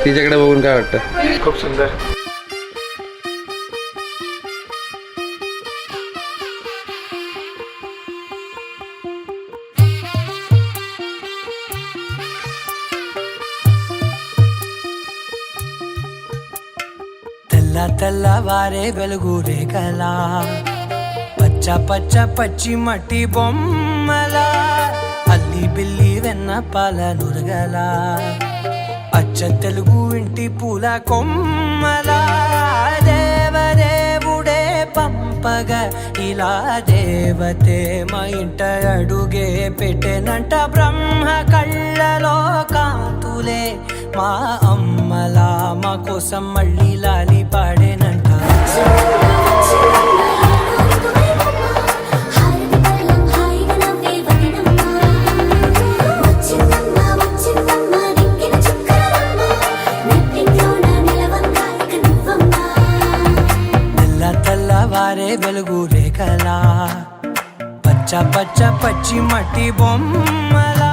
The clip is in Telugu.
तिच्याकडे बघून काय वाटतं? खूप सुंदर. తెల్లవారే వెలుగు రేఖలా పచ్చ పచ్చ పచ్చి మట్టి బొమ్మలా అల్లి బిల్లి వెన్న పాల నురగలా అచ్చ తెలుగు ఇంటి పూల కొమ్మలా దేవదేవుడే పంపగా ఇలా దేవతే మా ఇంట అడుగే పెట్టెనంట బ్రహ్మ కళ్ళలో కాంతులే మా అమ్మలా మా కోసం మళ్ళీ లాలి పాడేనంట. తెల్లవారే వెలుగు రేఖలా పచ్చ పచ్చ పచ్చి మట్టి బొమ్మలా